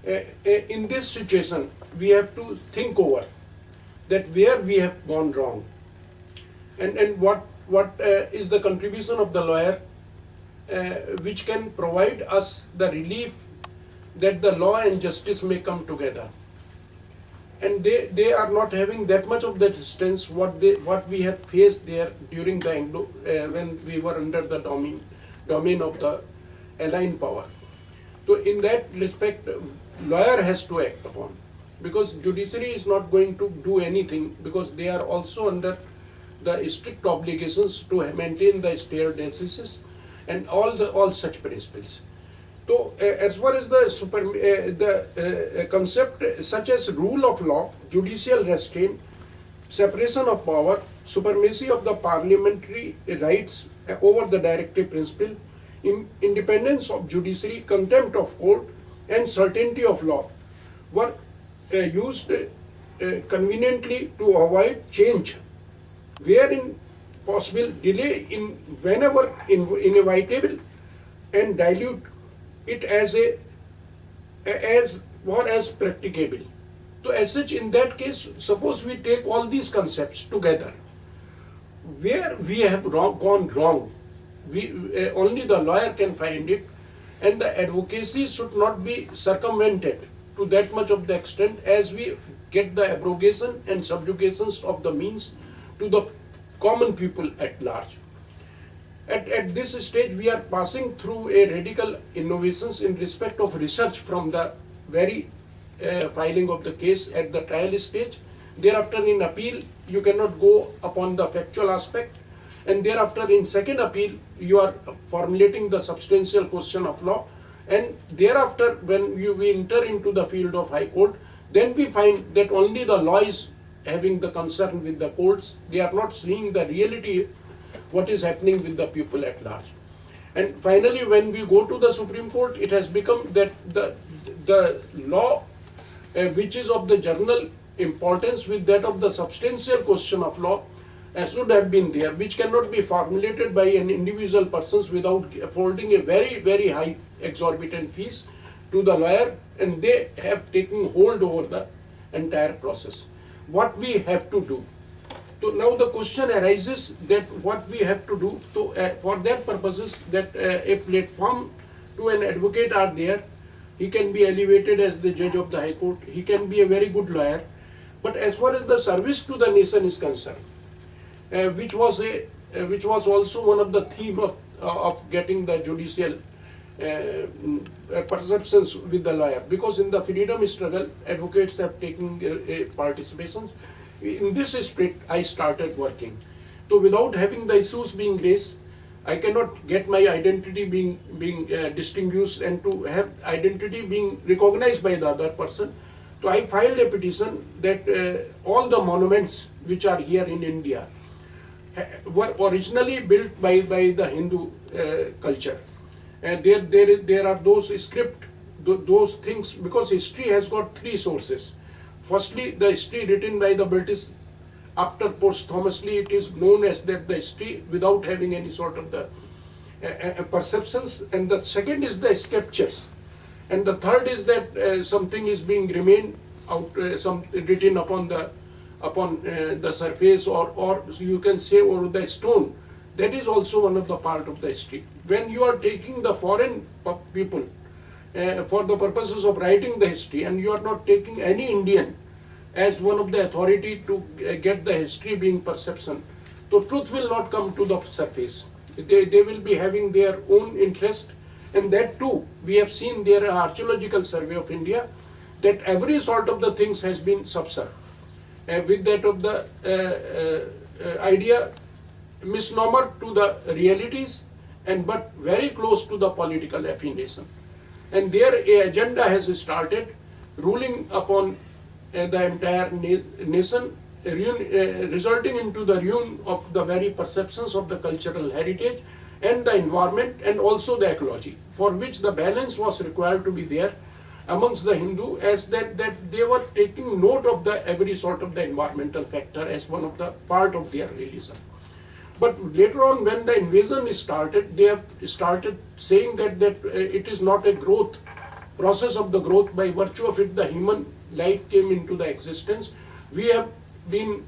In this situation, we have to think over that where we have gone wrong, and what is the contribution of the lawyer, which can provide us the relief that the law and justice may come together. And they are not having that much of the distance what we have faced there during the Anglo, when we were under the domain of the aligned power. So in that respect, lawyer has to act upon, because judiciary is not going to do anything, because they are also under the strict obligations to maintain the stare decisis and all such principles. So as far as the concept such as rule of law, judicial restraint, separation of power, supremacy of the parliamentary rights over the directive principle, independence of judiciary, contempt of court, and certainty of law were used conveniently to avoid change, wherein possible delay in whenever inevitable, and dilute it as far as practicable. So as such, in that case, suppose we take all these concepts together, where we have gone wrong, only the lawyer can find it, and the advocacy should not be circumvented to that much of the extent as we get the abrogation and subjugations of the means to the common people at large. At this stage, we are passing through a radical innovations in respect of research from the very filing of the case at the trial stage. Thereafter, in appeal, you cannot go upon the factual aspect, and thereafter, in second appeal, you are formulating the substantial question of law, and thereafter, when we enter into the field of High Court, then we find that only the law is having the concern with the courts. They are not seeing the reality, what is happening with the people at large. And finally, when we go to the Supreme Court, it has become that the law which is of the general importance with that of the substantial question of law should have been there, which cannot be formulated by an individual persons without affording a very, very high exorbitant fees to the lawyer, and they have taken hold over the entire process. What we have to do? So now the question arises that what we have to do. So for that purposes, that a platform to an advocate are there. He can be elevated as the judge of the High Court. He can be a very good lawyer. But as far as the service to the nation is concerned, which was also one of the theme of getting the judicial perceptions with the lawyer, because in the freedom struggle, advocates have taken participation. In this spirit, I started working. So without having the issues being raised, I cannot get my identity being distinguished and to have identity being recognized by the other person. So I filed a petition that all the monuments which are here in India were originally built by the Hindu culture. And there are those script, those things, because history has got three sources. Firstly, the history written by the British. After posthumously, it is known as that the history without having any sort of the perceptions. And the second is the scriptures. And the third is that something is being remained out, some written upon the surface, or you can say over the stone. That is also one of the part of the history. When you are taking the foreign people for the purposes of writing the history, and you are not taking any Indian as one of the authority to get the history being perception, so truth will not come to the surface. They will be having their own interest, and that too, we have seen their archaeological survey of India, that every sort of the things has been subserved. With that of the idea, misnomer to the realities, and but very close to the political affiliation. And their agenda has started ruling upon the entire nation, resulting into the ruin of the very perceptions of the cultural heritage and the environment, and also the ecology, for which the balance was required to be there amongst the Hindu, as that they were taking note of the every sort of the environmental factor as one of the part of their religion. But later on, when the invasion started, they have started saying that it is not a growth process of the growth. By virtue of it, the human life came into the existence. We have been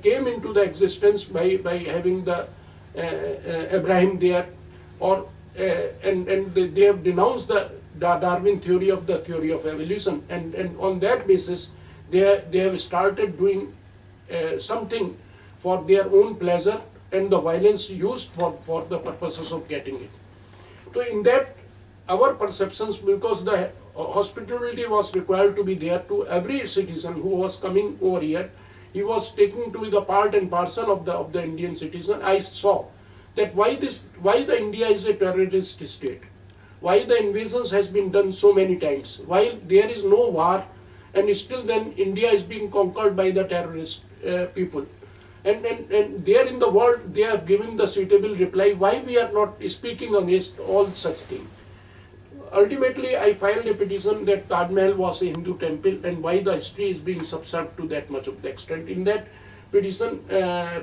came into the existence by having the Abraham there, or and they have denounced the Darwin theory of the theory of evolution, and on that basis they have started doing something for their own pleasure, and the violence used for the purposes of getting it. So in that, our perceptions, because the hospitality was required to be there to every citizen who was coming over here, he was taking to be the part and parcel of the Indian citizen. I saw that why the India is a terrorist state, why the invasions has been done so many times, while there is no war, and still then India is being conquered by the terrorist people. And there in the world they have given the suitable reply why we are not speaking against all such things. Ultimately, I filed a petition that Taj Mahal was a Hindu temple, and why the history is being subserved to that much of the extent. In that petition,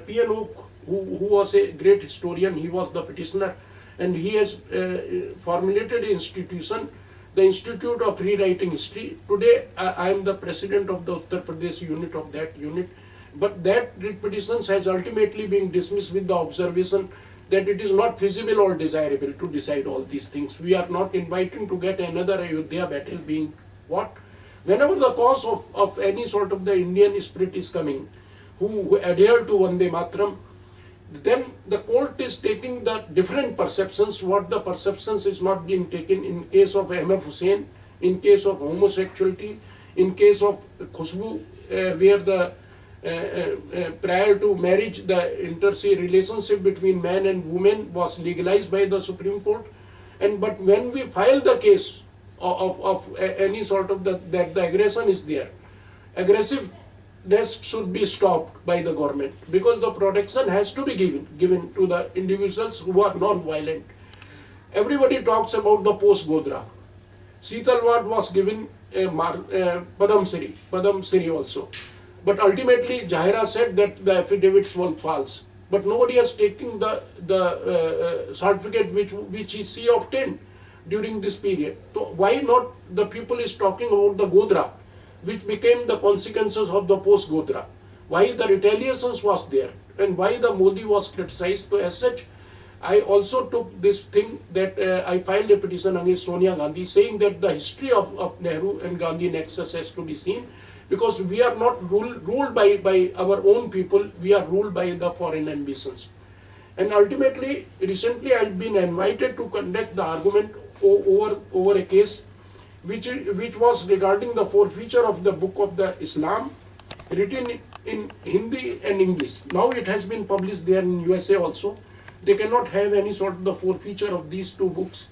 P.N. Oak, who was a great historian, he was the petitioner, and he has formulated an institution, the Institute of Rewriting History. Today, I am the president of the Uttar Pradesh unit of that unit. But that petition has ultimately been dismissed with the observation that it is not feasible or desirable to decide all these things. We are not inviting to get another Ayodhya battle being what? Whenever the cause of any sort of the Indian spirit is coming, who adhere to Vande Mataram, then the court is taking the different perceptions, what the perceptions is not being taken in case of M.F. Hussain, in case of homosexuality, in case of Khushbu, where the prior to marriage, the inter-se relationship between man and woman was legalized by the Supreme Court. But when we file the case of any sort of that the aggression is there, aggressiveness should be stopped by the government, because the protection has to be given to the individuals who are non-violent. Everybody talks about the post-Godra. Sitalwad was given Padam Shri also. But ultimately, Jahira said that the affidavits were false. But nobody has taken the certificate which she obtained during this period. So why not the people is talking about the Godra, which became the consequences of the post-Godra? Why the retaliations was there, and why the Modi was criticized? So as such, I also took this thing that I filed a petition against Sonia Gandhi, saying that the history of Nehru and Gandhi nexus has to be seen, because we are not ruled by our own people, we are ruled by the foreign ambitions. And ultimately, recently I have been invited to conduct the argument over a case which was regarding the forfeiture of the book of the Islam, written in Hindi and English. Now it has been published there in USA also. They cannot have any sort of the forfeiture of these two books.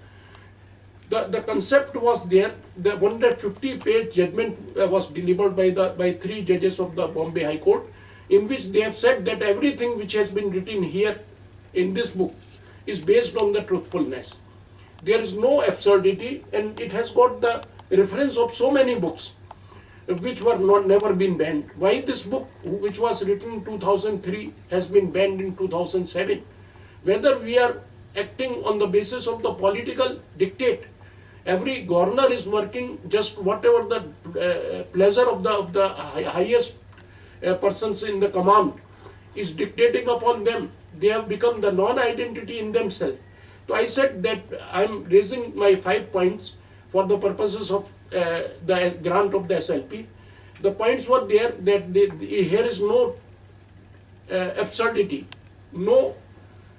The concept was there. The 150-page judgment was delivered by 3 judges of the Bombay High Court, in which they have said that everything which has been written here in this book is based on the truthfulness. There is no absurdity, and it has got the reference of so many books which were never been banned. Why this book, which was written in 2003, has been banned in 2007? Whether we are acting on the basis of the political dictate, every governor is working just whatever the pleasure of the highest persons in the command is dictating upon them. They have become the non-identity in themselves. So I said that I am raising my 5 points for the purposes of the grant of the SLP. The points were there that here is no absurdity, no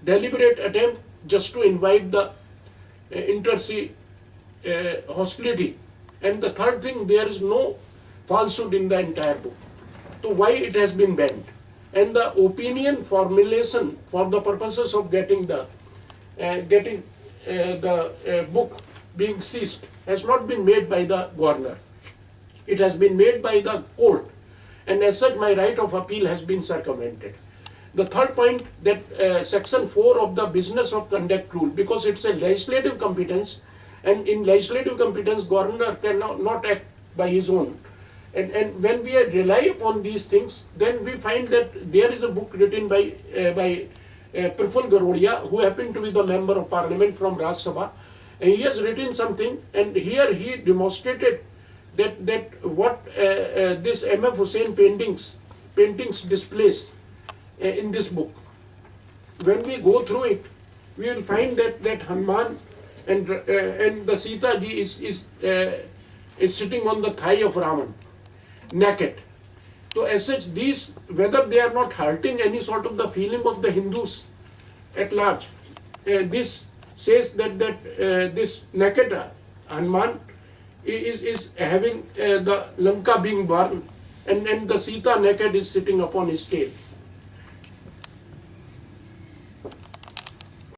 deliberate attempt just to invite the inter-se hostility. And the third thing, there is no falsehood in the entire book. So why it has been banned? And the opinion formulation for the purposes of getting the book being seized has not been made by the governor. It has been made by the court, and as such my right of appeal has been circumvented. The third point, that section 4 of the business of conduct rule, because it's a legislative competence, and in legislative competence governor cannot act by his own. And when we rely upon these things, then we find that there is a book written by Praful Garodia, who happened to be the member of parliament from Rajya Sabha, And he has written something, and here he demonstrated that what this M.F. Hussain paintings displays in this book. When we go through it, we will find that Hanuman and the Sita ji is sitting on the thigh of Raman, naked. So as such, these, whether they are not hurting any sort of the feeling of the Hindus at large, this says that this naked Hanuman is having the Lanka being burned, and the Sita naked is sitting upon his tail.